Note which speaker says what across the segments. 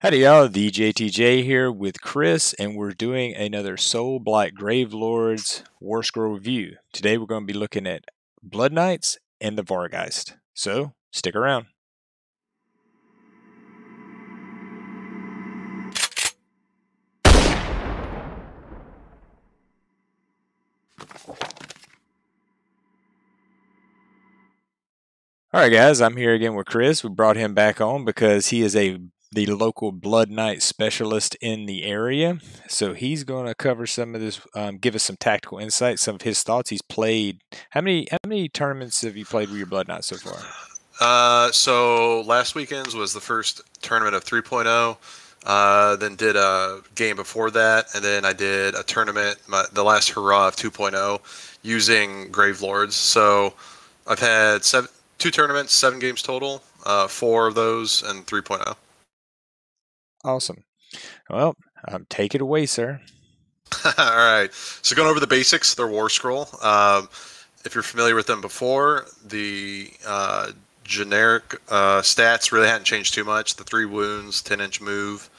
Speaker 1: Howdy y'all, TheJTJ here with Chris, and we're doing another Soulblight Gravelords Warscroll review. Today we're going to be looking at Blood Knights and the Vargheists. So, stick around. Alright guys, I'm here again with Chris. We brought him back on because he is the local Blood Knight specialist in the area. So he's going to cover some of this, give us some tactical insight, some of his thoughts. He's played, how many tournaments have you played with your Blood Knight so far?
Speaker 2: So last weekend's was the first tournament of 3.0. Then did a game before that, and then I did a tournament, the last hurrah of 2.0, using Gravelords. So I've had two tournaments, 7 games total, 4 of those, and 3.0.
Speaker 1: Awesome. Well, take it away, sir.
Speaker 2: All right. So going over the basics, they're Warscroll. If you're familiar with them before, the generic stats really hadn't changed too much. The 3 wounds, 10-inch move,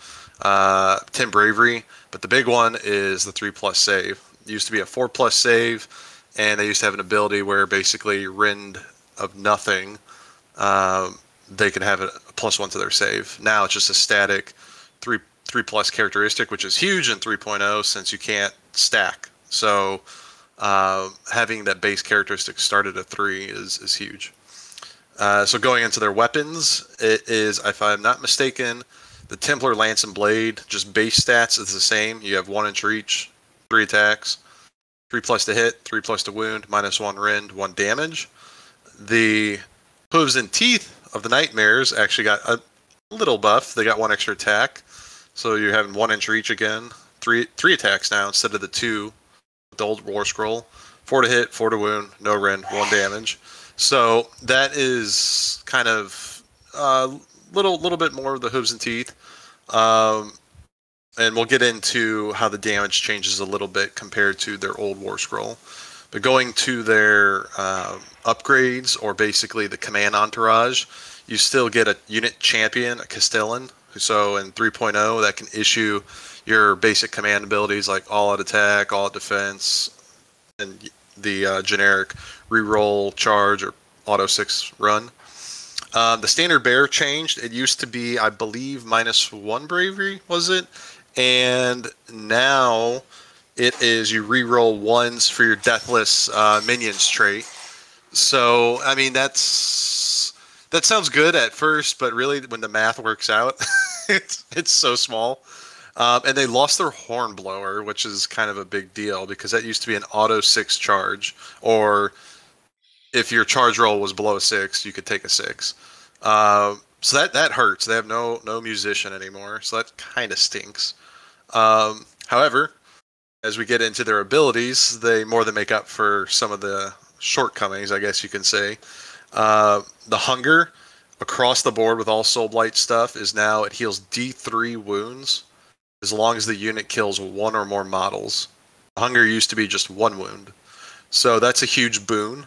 Speaker 2: 10 bravery, but the big one is the 3+ save. It used to be a 4+ save, and they used to have an ability where basically rend of nothing, they could have a +1 to their save. Now it's just a static 3+ characteristic, which is huge in 3.0 since you can't stack. So having that base characteristic started at 3 is huge. So going into their weapons, it is, if I'm not mistaken, the Templar Lance and Blade, just base stats is the same. You have 1-inch reach, 3 attacks, 3+ to hit, 3+ to wound, -1 rend, 1 damage. The Hooves and Teeth of the Nightmares actually got a little buff. They got 1 extra attack. So you're having 1-inch reach again, 3 attacks now instead of the 2 with the old Warscroll. 4 to hit, 4 to wound, no rend, 1 damage. So that is kind of a little bit more of the Hooves and Teeth. And we'll get into how the damage changes a little bit compared to their old Warscroll. But going to their upgrades, or basically the command entourage, you still get a unit champion, a Castellan. So in 3.0, that can issue your basic command abilities like all out attack, all out defense, and the generic reroll, charge, or auto 6 run. The standard bear changed. It used to be, I believe, -1 bravery, was it? And now it is you reroll 1s for your deathless minions trait. So, I mean, that sounds good at first, but really when the math works out, it's so small. And they lost their Hornblower, which is kind of a big deal because that used to be an auto 6 charge, or if your charge roll was below a 6, you could take a 6. So that hurts. They have no musician anymore, so that kind of stinks. However, as we get into their abilities, they more than make up for some of the shortcomings, I guess you can say. The Hunger across the board with all Soulblight stuff is now it heals D3 wounds as long as the unit kills 1 or more models. Hunger used to be just 1 wound. So that's a huge boon,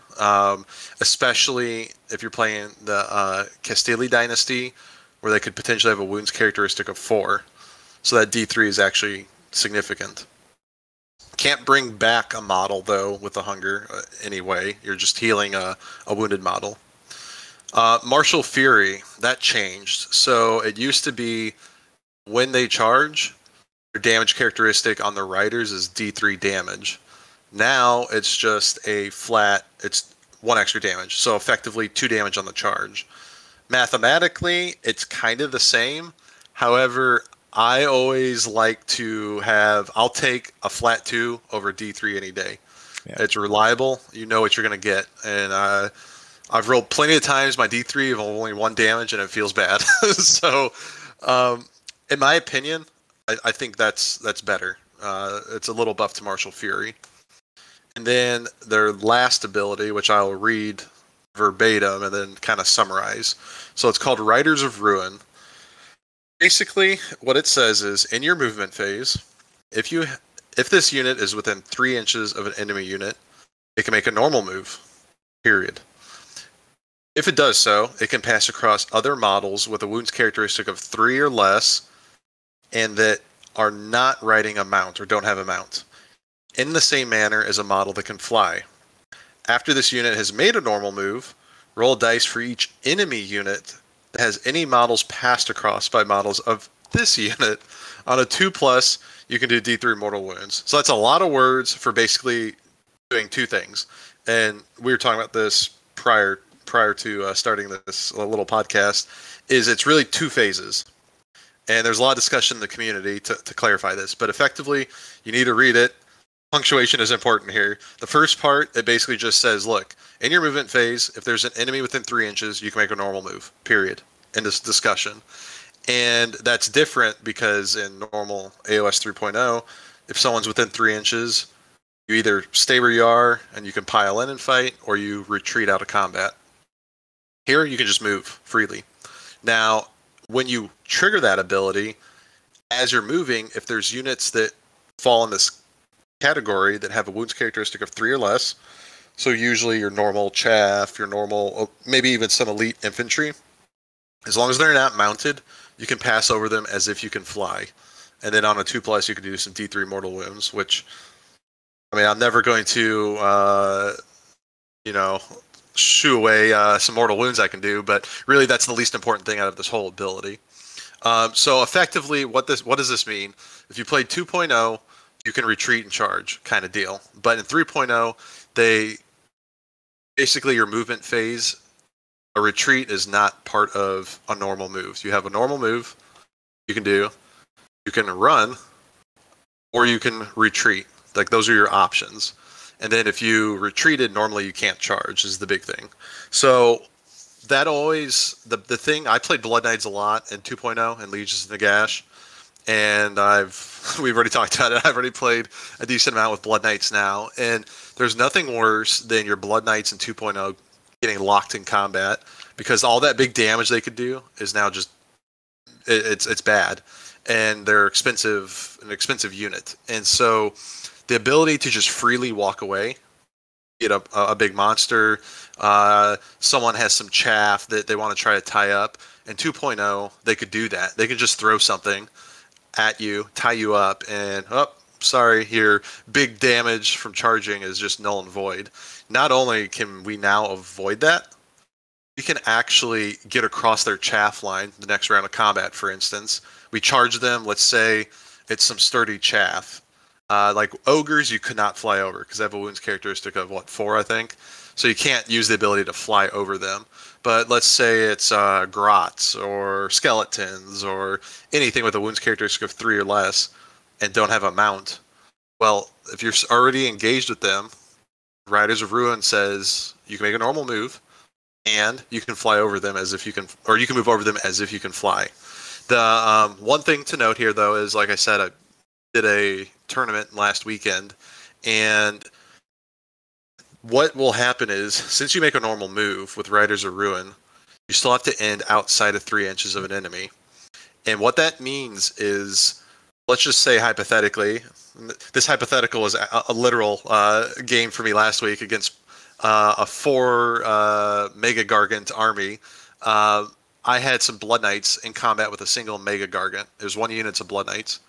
Speaker 2: especially if you're playing the Castili Dynasty, where they could potentially have a wounds characteristic of 4. So that D3 is actually significant. Can't bring back a model, though, with the Hunger anyway. You're just healing a wounded model. Martial Fury, that changed. So it used to be when they charge, their damage characteristic on the riders is D3 damage. Now it's just a flat, it's 1 extra damage. So effectively 2 damage on the charge. Mathematically, it's kind of the same. However, I always like to have, I'll take a flat 2 over D3 any day. Yeah. It's reliable. You know what you're going to get. And I've rolled plenty of times my D3 of only 1 damage, and it feels bad. So, in my opinion, I think that's better. It's a little buff to Martial Fury. And then their last ability, which I'll read verbatim and then kind of summarize. So it's called Riders of Ruin. Basically, what it says is, in your movement phase, if this unit is within 3 inches of an enemy unit, it can make a normal move, period. If it does so, it can pass across other models with a wounds characteristic of 3 or less, and that are not riding a mount or don't have a mount, in the same manner as a model that can fly. After this unit has made a normal move, roll dice for each enemy unit that has any models passed across by models of this unit. On a 2+, you can do D3 mortal wounds. So that's a lot of words for basically doing two things. And we were talking about this prior to starting this little podcast, is it's really two phases. And there's a lot of discussion in the community to clarify this. But effectively, you need to read it. Punctuation is important here. The first part, it basically just says, look, in your movement phase, if there's an enemy within 3 inches, you can make a normal move, period. In this discussion. And that's different because in normal AOS 3.0, if someone's within 3 inches, you either stay where you are and you can pile in and fight, or you retreat out of combat. Here, you can just move freely. Now, when you trigger that ability, as you're moving, if there's units that fall in this category that have a wounds characteristic of 3 or less, so usually your normal chaff, your normal, maybe even some elite infantry, as long as they're not mounted, you can pass over them as if you can fly. And then on a 2+, you can do some D3 mortal wounds, which, I mean, I'm never going to, shoo away some mortal wounds I can do, but really that's the least important thing out of this whole ability. So effectively, what does this mean? If you played 2.0, you can retreat and charge, kind of deal. But in 3.0, they basically your movement phase, a retreat is not part of a normal move. You have a normal move you can do. You can run, or you can retreat. Like, those are your options. And then if you retreated, normally you can't charge, is the big thing. So that always, the thing, I played Blood Knights a lot in 2.0 and Legions of Nagash. And we've already talked about it. I've already played a decent amount with Blood Knights now. And there's nothing worse than your Blood Knights in 2.0 getting locked in combat, because all that big damage they could do is now just, it's bad. And they're an expensive unit. And so the ability to just freely walk away, get a big monster, someone has some chaff that they want to try to tie up, in 2.0, they could do that. They could just throw something at you, tie you up, and, sorry, your big damage from charging is just null and void. Not only can we now avoid that, we can actually get across their chaff line the next round of combat, for instance. We charge them, let's say it's some sturdy chaff. Like ogres, you could not fly over because they have a wounds characteristic of, 4, I think? So you can't use the ability to fly over them. But let's say it's grots or skeletons or anything with a wounds characteristic of 3 or less and don't have a mount. Well, if you're already engaged with them, Riders of Ruin says you can make a normal move, and you can fly over them as if you can, or you can move over them as if you can fly. The one thing to note here, though, is, like I said, I did a tournament last weekend, and what will happen is, since you make a normal move with Riders of Ruin, you still have to end outside of 3 inches of an enemy. And what that means is, let's just say hypothetically, this hypothetical was a literal game for me last week against a 4 Mega Gargant army. I had some Blood Knights in combat with a single Mega Gargant. There's 1 unit of Blood Knights.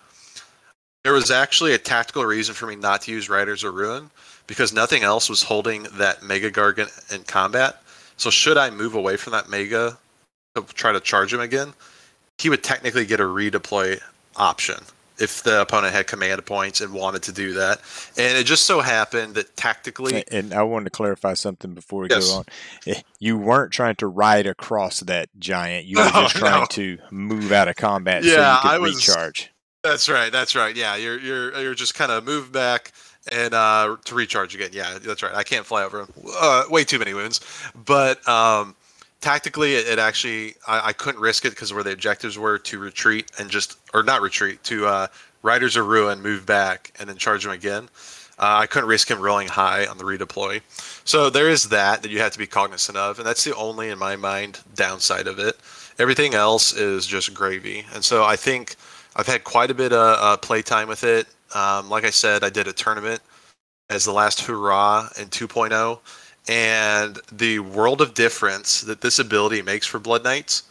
Speaker 2: There was actually a tactical reason for me not to use Riders of Ruin, because nothing else was holding that Mega Gargant in combat. So should I move away from that Mega to try to charge him again, he would technically get a redeploy option if the opponent had command points and wanted to do that. And it just so happened that tactically...
Speaker 1: And I wanted to clarify something before we
Speaker 2: Yes.
Speaker 1: go on. You weren't trying to ride across that giant. You were just trying to move out of combat so you could recharge.
Speaker 2: That's right. Yeah, you're just kind of move back and to recharge again. Yeah, that's right. I can't fly over him. Way too many wounds. But tactically, it actually, I couldn't risk it because where the objectives were to retreat and just, or not retreat, to Riders of Ruin, move back, and then charge him again. I couldn't risk him rolling high on the redeploy. So there is that you have to be cognizant of, and that's the only, in my mind, downside of it. Everything else is just gravy. And so I think I've had quite a bit of playtime with it. Like I said, I did a tournament as the last hurrah in 2.0, and the world of difference that this ability makes for Blood Knights,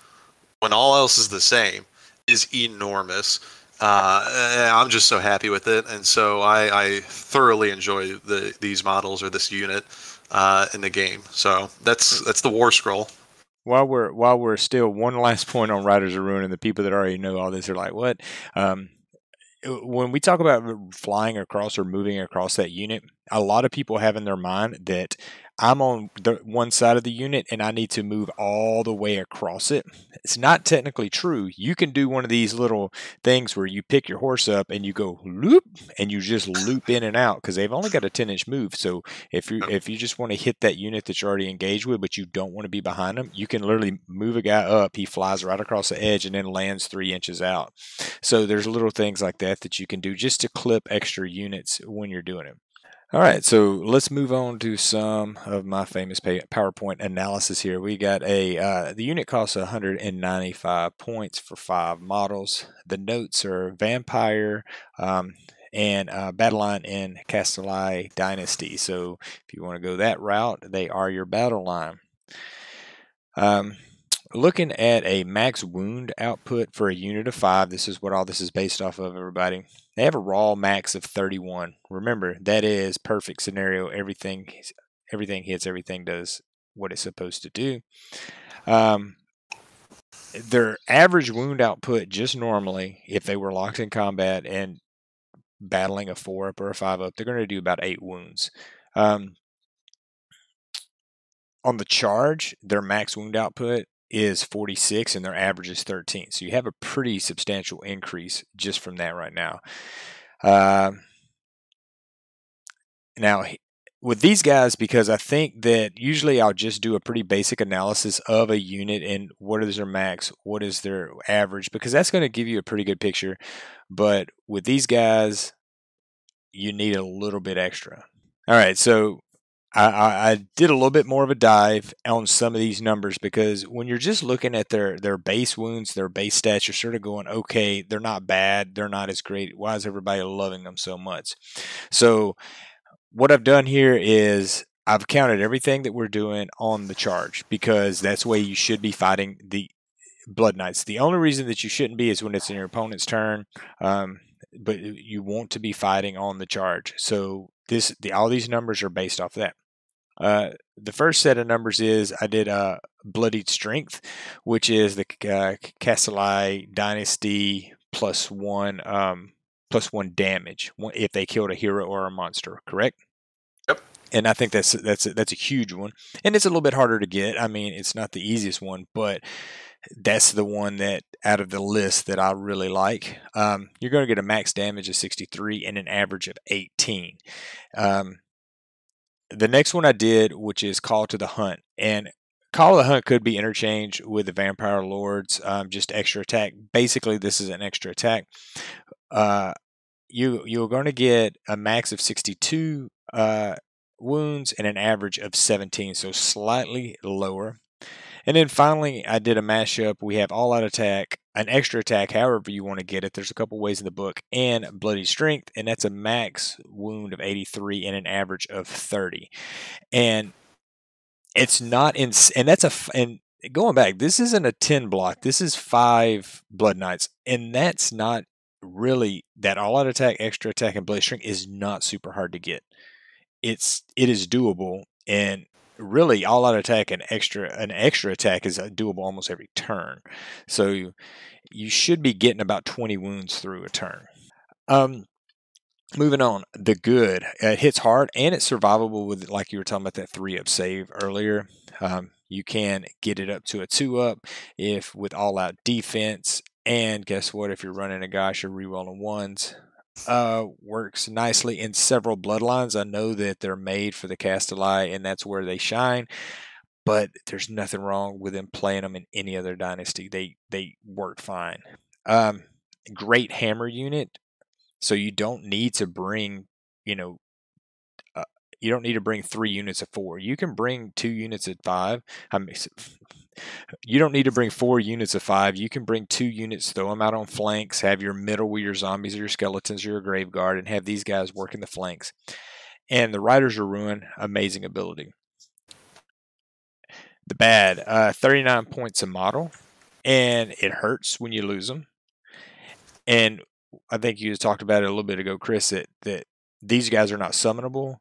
Speaker 2: when all else is the same, is enormous. I'm just so happy with it, and so I thoroughly enjoy these models or this unit in the game. So that's the War Scroll.
Speaker 1: While we're still one last point on Riders of Ruin, and the people that already know all this are like, what? Um, when we talk about flying across or moving across that unit, a lot of people have in their mind that I'm on the one side of the unit and I need to move all the way across it. It's not technically true. You can do one of these little things where you pick your horse up and you go loop and you just loop in and out because they've only got a 10-inch move. So if you just want to hit that unit that you're already engaged with, but you don't want to be behind them, you can literally move a guy up. He flies right across the edge and then lands 3 inches out. So there's little things like that that you can do just to clip extra units when you're doing it. All right, so let's move on to some of my famous PowerPoint analysis here. We got the unit costs 195 points for 5 models. The notes are Vampire and Battle Line in Castelli Dynasty. So if you want to go that route, they are your battle line. Looking at a max wound output for a unit of 5, this is what all this is based off of, everybody. They have a raw max of 31. Remember, that is perfect scenario. Everything hits, everything does what it's supposed to do. Their average wound output, just normally, if they were locked in combat and battling a 4-up or a 5-up, they're going to do about 8 wounds. On the charge, their max wound output is 46 and their average is 13. So you have a pretty substantial increase just from that right now. Now, with these guys, because I think that usually I'll just do a pretty basic analysis of a unit and what is their max, what is their average, because that's going to give you a pretty good picture. But with these guys, you need a little bit extra. All right, so I did a little bit more of a dive on some of these numbers because when you're just looking at their base wounds, their base stats, you're sort of going, okay, they're not bad, they're not as great. Why is everybody loving them so much? So what I've done here is I've counted everything that we're doing on the charge because that's the way you should be fighting the Blood Knights. The only reason that you shouldn't be is when it's in your opponent's turn, but you want to be fighting on the charge. So all these numbers are based off that. The first set of numbers is I did Bloodied Strength, which is the Castelli Dynasty +1 damage if they killed a hero or a monster. Correct?
Speaker 2: Yep.
Speaker 1: And I think that's a huge one, and it's a little bit harder to get. I mean, it's not the easiest one, but that's the one that out of the list that I really like. You're going to get a max damage of 63 and an average of 18. The next one I did, which is Call to the Hunt, and Call of the Hunt could be interchanged with the Vampire Lords, just extra attack. Basically, this is an extra attack. You're going to get a max of 62 wounds and an average of 17, so slightly lower. And then finally, I did a mashup. We have All Out Attack, an extra attack, however you want to get it. There's a couple ways in the book, and Bloody Strength, and that's a max wound of 83 and an average of 30. And it's not in, and and going back, this isn't a 10 block. This is 5 Blood Knights, and that's not really that All Out Attack, extra attack, and Bloody Strength is not super hard to get. It is doable, and really All Out Attack and an extra attack is doable almost every turn. So you should be getting about 20 wounds through a turn. Moving on, the good. It hits hard and it's survivable with, like you were talking about that 3-up save earlier. You can get it up to a 2-up if with all out defense. And guess what? If you're running a gosh, you're rerolling ones. Works nicely in several bloodlines. I know that they're made for the Castelli and that's where they shine, but there's nothing wrong with them playing them in any other dynasty. They work fine. Great hammer unit. So you don't need to bring, you don't need to bring 3 units of 4. You can bring 2 units of 5. I mean, you don't need to bring 4 units of 5. You can bring 2 units, throw them out on flanks, have your middle with your zombies or your skeletons or your grave guard, and have these guys working the flanks. And the Riders of Ruin, amazing ability. The bad, 39 points a model, and it hurts when you lose them. And I think you just talked about it a little bit ago, Chris, that these guys are not summonable.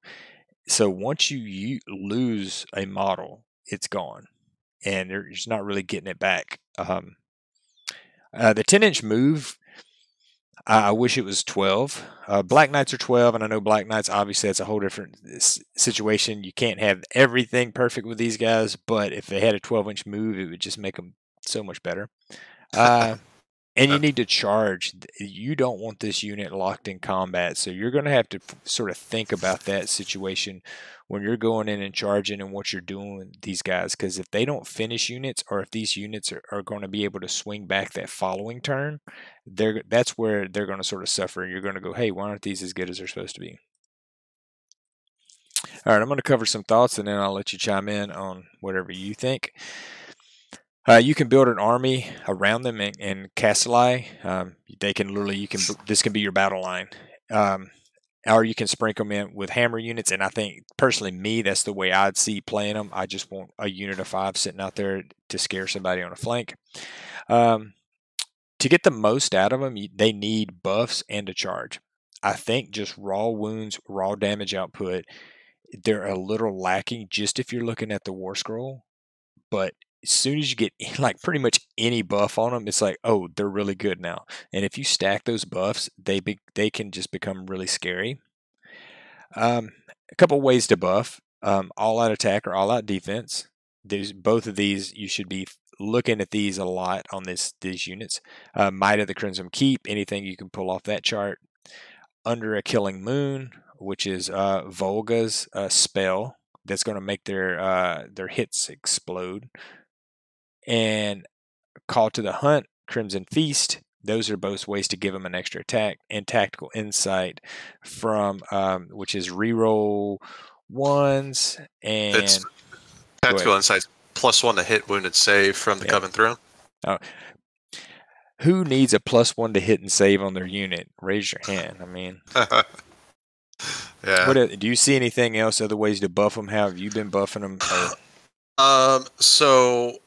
Speaker 1: So once you lose a model, it's gone, and you're just not really getting it back. The 10-inch move, I wish it was 12. Black Knights are 12, and I know Black Knights, obviously, that's a whole different situation. You can't have everything perfect with these guys, but if they had a 12-inch move, it would just make them so much better. And you need to charge. You don't want this unit locked in combat, so you're going to have to sort of think about that situation when you're going in and charging and what you're doing with these guys. Because if they don't finish units, or if these units are going to be able to swing back that following turn, that's where they're going to sort of suffer. You're going to go, hey, why aren't these as good as they're supposed to be? All right, I'm going to cover some thoughts, and then I'll let you chime in on whatever you think. You can build an army around them in Castelli. They can literally, this can be your battle line. Or you can sprinkle them in with hammer units, and I think, personally, that's the way I'd see playing them. I just want a unit of 5 sitting out there to scare somebody on a flank. To get the most out of them, they need buffs and a charge. I think just raw wounds, raw damage output, they're a little lacking just if you're looking at the Warscroll. But as soon as you get like pretty much any buff on them, it's like, oh, they're really good now. And if you stack those buffs, they can just become really scary. A couple ways to buff: all out attack or all out defense. Both of these, you should be looking at these a lot on these units. Might of the Crimson Keep, anything you can pull off that chart. Under a Killing Moon, which is Volga's spell that's going to make their hits explode. And Call to the Hunt, Crimson Feast. Those are both ways to give them an extra attack. And Tactical Insight from which is reroll 1s, and
Speaker 2: It's Tactical Insight +1 to hit wounded save from the Coven Throne.
Speaker 1: Oh. Who needs a +1 to hit and save on their unit? Raise your hand. I mean,
Speaker 2: yeah.
Speaker 1: Do you see anything else, other ways to buff them? How have you been buffing them?
Speaker 2: So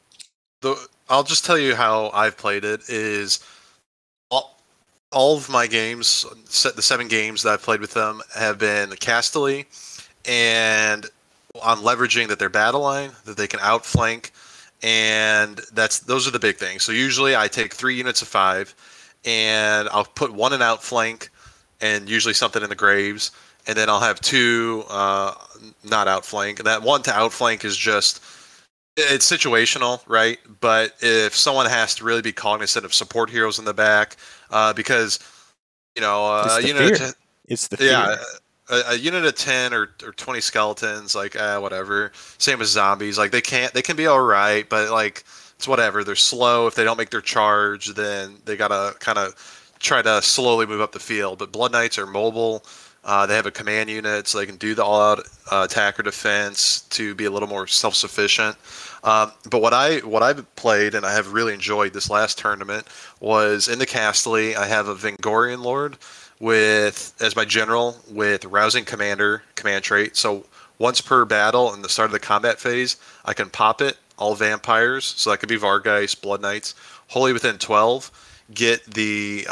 Speaker 2: I'll just tell you how I've played it. Is all of my games, the 7 games that I've played with them, have been Castelli, and I'm leveraging that they're battle line, that they can outflank, and those are the big things. So usually I take 3 units of 5, and I'll put 1 in outflank, and usually something in the graves, and then I'll have 2 not outflank. And that 1 to outflank is just, it's situational, right? But if someone has to really be cognizant of support heroes in the back, because
Speaker 1: it's the fear.
Speaker 2: A unit of 10 or 20 skeletons, like whatever. Same with zombies, like they can be all right, but like it's whatever. They're slow. If they don't make their charge, then they gotta kind of try to slowly move up the field. But Blood Knights are mobile. They have a command unit, so they can do the all-out attack or defense to be a little more self-sufficient. But what I've played and I have really enjoyed this last tournament was in the Castelli. I have a Vargheists Lord as my general with Rousing Commander command trait. So once per battle in the start of the combat phase, I can pop it, all vampires. So that could be Vargheists, Blood Knights, wholly within 12. Get the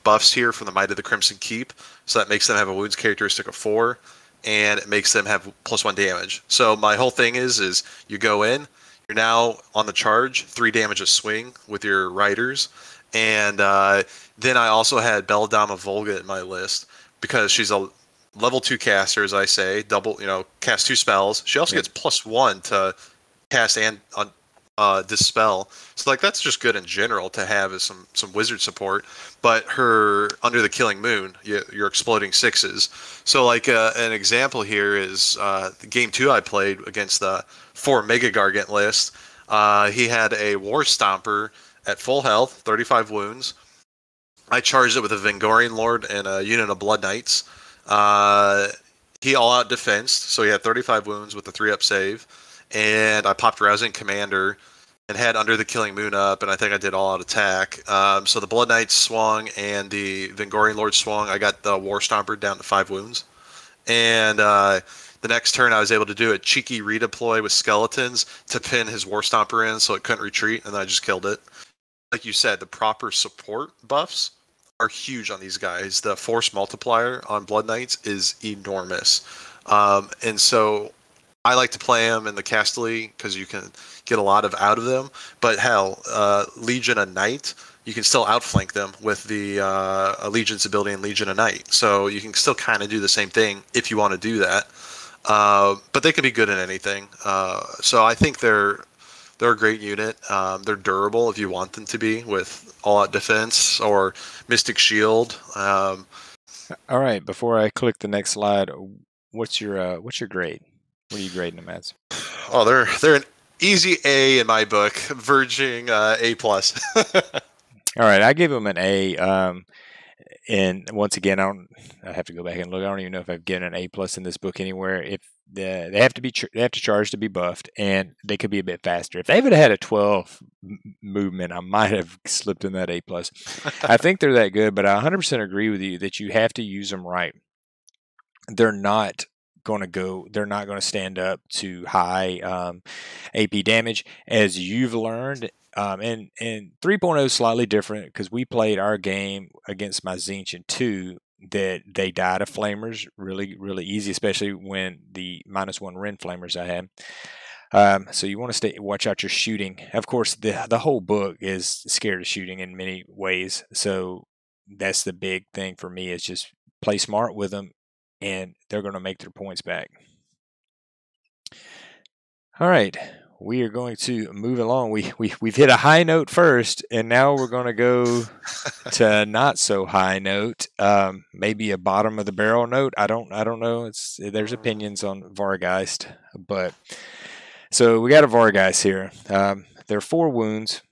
Speaker 2: buffs here from the Might of the Crimson Keep. So that makes them have a wounds characteristic of 4, and it makes them have +1 damage. So my whole thing is you go in, you're now on the charge, 3 damage a swing with your riders, and then I also had Belladonna Volga in my list because she's a level 2 caster, as I say, cast 2 spells. She also gets +1 to cast and dispel. So like that's just good in general to have as some wizard support. But her Under the Killing Moon, you're exploding 6s. So like an example here is game 2 I played against the 4 Mega Gargant list. He had a War Stomper at full health, 35 wounds. I charged it with a Vargheists Lord and a unit of Blood Knights. He all-out defensed, so he had 35 wounds with a 3-up save. And I popped Rousing Commander and had Under the Killing Moon up, and I think I did all-out attack. So the Blood Knights swung and the Vargheists Lord swung. I got the War Stomper down to 5 wounds. And the next turn I was able to do a cheeky redeploy with skeletons to pin his War Stomper in so it couldn't retreat, and then I just killed it. Like you said, the proper support buffs are huge on these guys. The force multiplier on Blood Knights is enormous. And so I like to play them in the Casterly because you can get a lot out of them. But hell, Legion of Night, you can still outflank them with the Allegiance ability and Legion of Night. So you can still kind of do the same thing if you want to do that. But they can be good in anything. So I think they're a great unit. They're durable if you want them to be, with all-out defense or Mystic Shield.
Speaker 1: All right, before I click the next slide, what's your grade? What are you grading them as?
Speaker 2: Oh, they're an easy A in my book, verging A plus.
Speaker 1: All right, I give them an A. And once again, I have to go back and look. I don't even know if I've given an A plus in this book anywhere. If they have to they have to charge to be buffed, and they could be a bit faster. If they would have had a 12 movement, I might have slipped in that A plus. I think they're that good, but I 100% agree with you that you have to use them right. They're not going to stand up to high AP damage, as you've learned. And 3.0 is slightly different because we played our game against my Zinchen 2 that they died of flamers really, really easy, especially when the -1 Ren flamers I had. So you want to watch out your shooting. Of course, the whole book is scared of shooting in many ways. So that's the big thing for me, is just play smart with them, and they're going to make their points back. All right, we are going to move along. We've hit a high note first, and now we're going to go to not so high note. Maybe a bottom of the barrel note. I don't know. There's opinions on Vargheist, but so we got a Vargheist here. There are 4 wounds,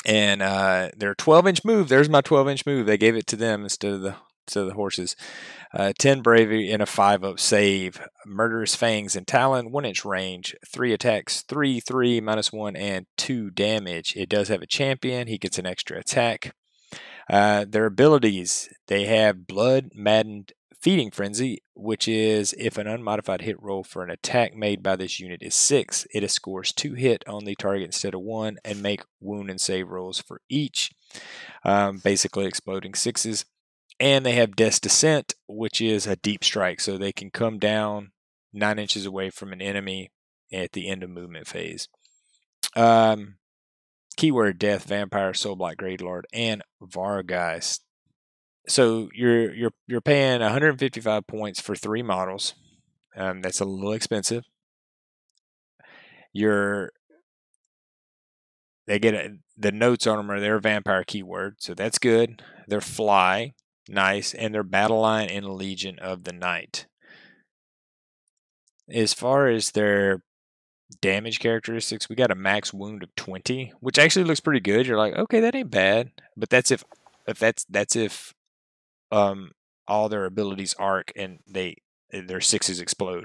Speaker 1: and they're 12-inch move. There's my 12-inch move. They gave it to them instead of the horses. 10 bravery and a 5-up save. Murderous fangs and talon, 1-inch range, 3 attacks, 3/3, -1, and 2 damage. It does have a champion. He gets an extra attack. Their abilities: they have Blood Maddened Feeding Frenzy, which is if an unmodified hit roll for an attack made by this unit is 6, it scores 2 hit on the target instead of 1, and make wound and save rolls for each. Basically exploding 6s. And they have Death's Descent, which is a deep strike, so they can come down 9 inches away from an enemy at the end of movement phase. Keyword: Death, Vampire, Soulblight Gravelord, and Vargheist. So you're paying 155 points for 3 models. That's a little expensive. They get the notes on them are their vampire keyword, so that's good. They're fly. Nice, and their battle line in Legion of the Night. As far as their damage characteristics, we got a max wound of 20, which actually looks pretty good. You're like, okay, that ain't bad. But that's if all their abilities arc and their 6s explode.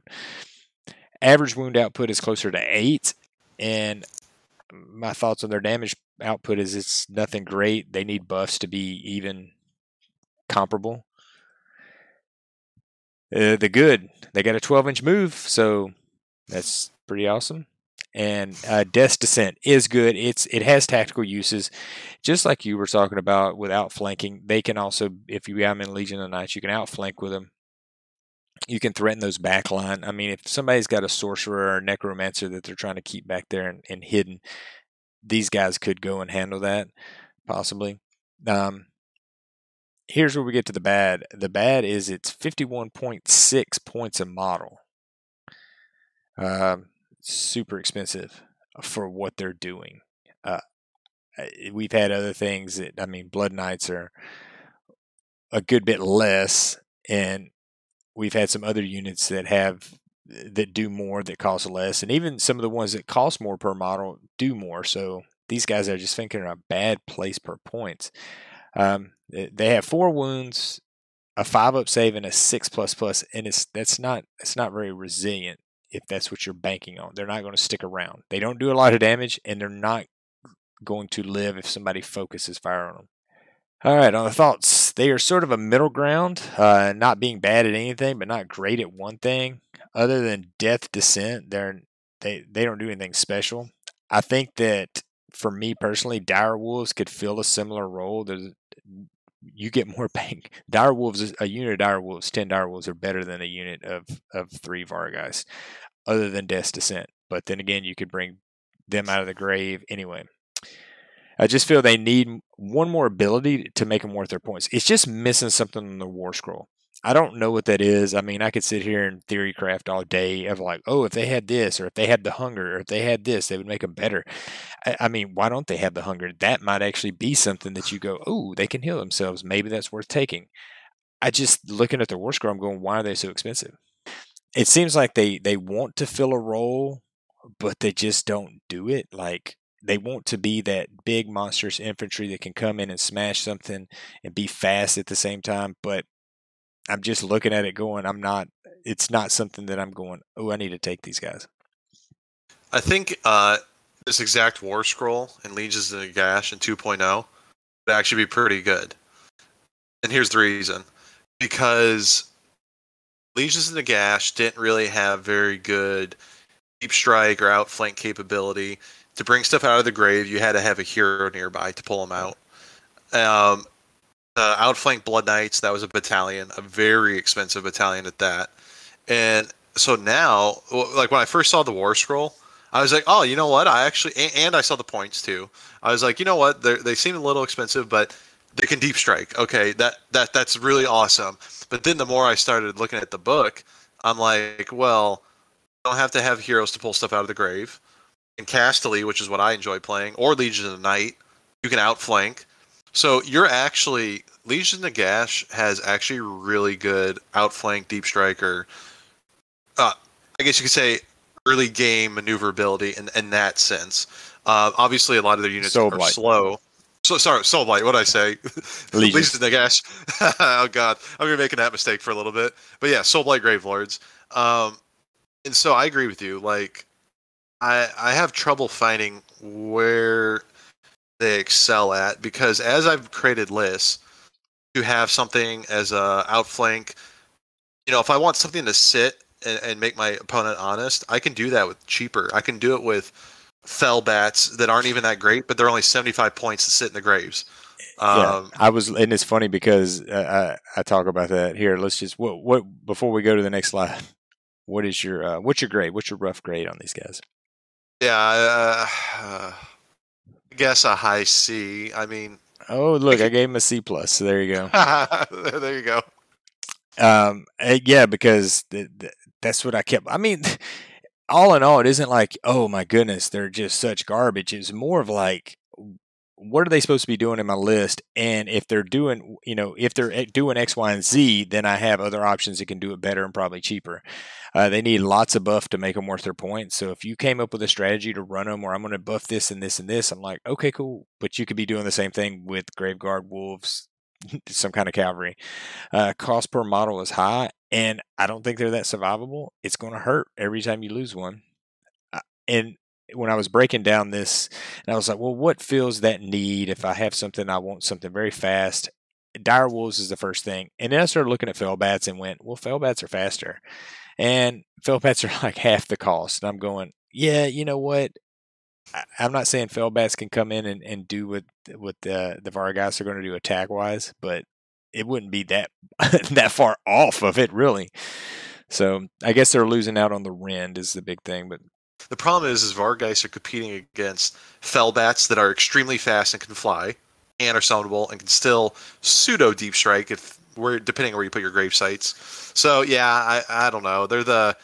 Speaker 1: Average wound output is closer to 8, and my thoughts on their damage output is it's nothing great. They need buffs to be even comparable. The good, they got a 12-inch move, so that's pretty awesome. And Death's Descent is good. It has tactical uses, just like you were talking about with outflanking. They can also, if you am in Legion of the Night, you can outflank with them. You can threaten those backline. I mean, if somebody's got a sorcerer or a necromancer that they're trying to keep back there and hidden, these guys could go and handle that, possibly. Here's where we get to the bad. The bad is it's 51.6 points a model. Super expensive for what they're doing. We've had other things that, I mean, Blood Knights are a good bit less, and we've had some other units that do more that cost less, and even some of the ones that cost more per model do more. So these guys are just thinking in a bad place per points. They have 4 wounds, a 5-up save, and a 6++, and it's not very resilient if that's what you're banking on. They're not going to stick around. They don't do a lot of damage, and they're not going to live if somebody focuses fire on them. All right, on the thoughts, they are sort of a middle ground, not being bad at anything, but not great at one thing. Other than Death Descent, they don't do anything special. I think that for me personally, Dire Wolves could fill a similar role. you get more bang. Direwolves, a unit of direwolves, 10 direwolves are better than a unit of 3 Vargheists, other than Death's Descent. But then again, you could bring them out of the grave anyway. I just feel they need one more ability to make them worth their points. It's just missing something on the Warscroll. I don't know what that is. I mean, I could sit here and theory craft all day of like, oh, if they had this, or if they had the hunger, or if they had this, they would make them better. I mean, why don't they have the hunger? That might actually be something that you go, oh, they can heal themselves. Maybe that's worth taking. I just looking at the Warscroll, I'm going, why are they so expensive? It seems like they want to fill a role, but they just don't do it. Like they want to be that big monstrous infantry that can come in and smash something and be fast at the same time. But I'm just looking at it going, it's not something that I'm going, oh, I need to take these guys.
Speaker 2: I think this exact Warscroll in Legions of Nagash in 2.0 would actually be pretty good. And here's the reason. Because Legions of Nagash didn't really have very good deep strike or outflank capability. To bring stuff out of the grave, you had to have a hero nearby to pull them out. Outflank Blood Knights, that was a battalion, a very expensive battalion at that. And so now, like when I first saw the Warscroll, I was like, oh, you know what? I actually, and I saw the points too. I was like, you know what? They seem a little expensive, but they can deep strike. Okay, that's really awesome. But then the more I started looking at the book, I'm like, well, you don't have to have heroes to pull stuff out of the grave. In Casterly, which is what I enjoy playing, or Legion of the Night, you can outflank. So you're actually, Legion of Nagash has actually really good outflank deep striker. I guess you could say early game maneuverability in that sense. Obviously, a lot of their units are slow. So sorry, Soulblight. What did I say? Legion of Nagash. Oh God, I'm gonna be making that mistake for a little bit. But yeah, Soulblight Gravelords. And so I agree with you. Like, I have trouble finding where they excel at, because as I've created lists to have something as a outflank, you know, if I want something to sit and make my opponent honest, I can do that with cheaper. I can do it with fell bats that aren't even that great, but they're only 75 points to sit in the graves.
Speaker 1: Yeah, and it's funny because I talk about that here. Let's just what before we go to the next slide. What's your grade? What's your rough grade on these guys?
Speaker 2: Yeah, I guess a high C. I mean,
Speaker 1: oh look, I gave him a C plus. So there you go.
Speaker 2: There you go.
Speaker 1: Yeah, because that's what I kept. I mean, all in all, it isn't like, oh my goodness, they're just such garbage. It's more of like, what are they supposed to be doing in my list? And if they're doing, if they're doing X, Y, and Z, then I have other options that can do it better and probably cheaper. They need lots of buff to make them worth their points. So if you came up with a strategy to run them, or I'm going to buff this and this and this, I'm like, okay, cool. But you could be doing the same thing with Graveguard Wolves, some kind of cavalry. Cost per model is high, and I don't think they're that survivable. It's going to hurt every time you lose one. And when I was breaking down this, and I was like, well, what fills that need if I have something, I want something very fast? Dire Wolves is the first thing. And then I started looking at Fellbats and went, well, Fellbats are faster. And Fellbats are like half the cost. And I'm going, yeah, you know what? I'm not saying Fellbats can come in and do what the Vargheists are going to do attack-wise, but it wouldn't be that that far off of it, really. So I guess they're losing out on the rend is the big thing. But
Speaker 2: the problem is Vargheists are competing against Fellbats that are extremely fast and can fly, and are summonable, and can still pseudo deep strike depending on where you put your grave sites. So yeah, I don't know. They're the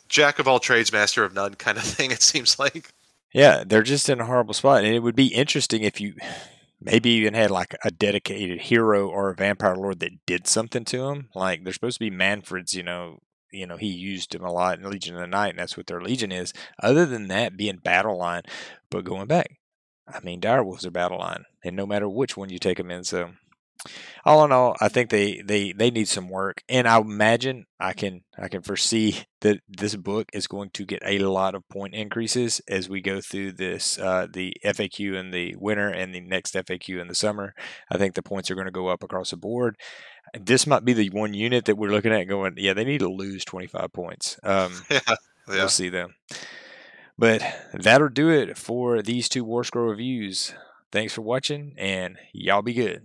Speaker 2: jack of all trades, master of none kind of thing. It seems like.
Speaker 1: Yeah, they're just in a horrible spot, and it would be interesting if you maybe even had like a dedicated hero or a vampire lord that did something to them. Like they're supposed to be Manfred's, he used them a lot in Legion of the Night, and that's what their Legion is. Other than that, being battle line, but going back, I mean, direwolves are battle line, and no matter which one you take them in. So, all in all, I think they need some work, and I imagine I can foresee that this book is going to get a lot of point increases as we go through this the FAQ in the winter and the next FAQ in the summer. I think the points are going to go up across the board. This might be the one unit that we're looking at going, yeah, they need to lose 25 points.
Speaker 2: Yeah.
Speaker 1: We'll see them. But that'll do it for these two Warscroll reviews. Thanks for watching, and y'all be good.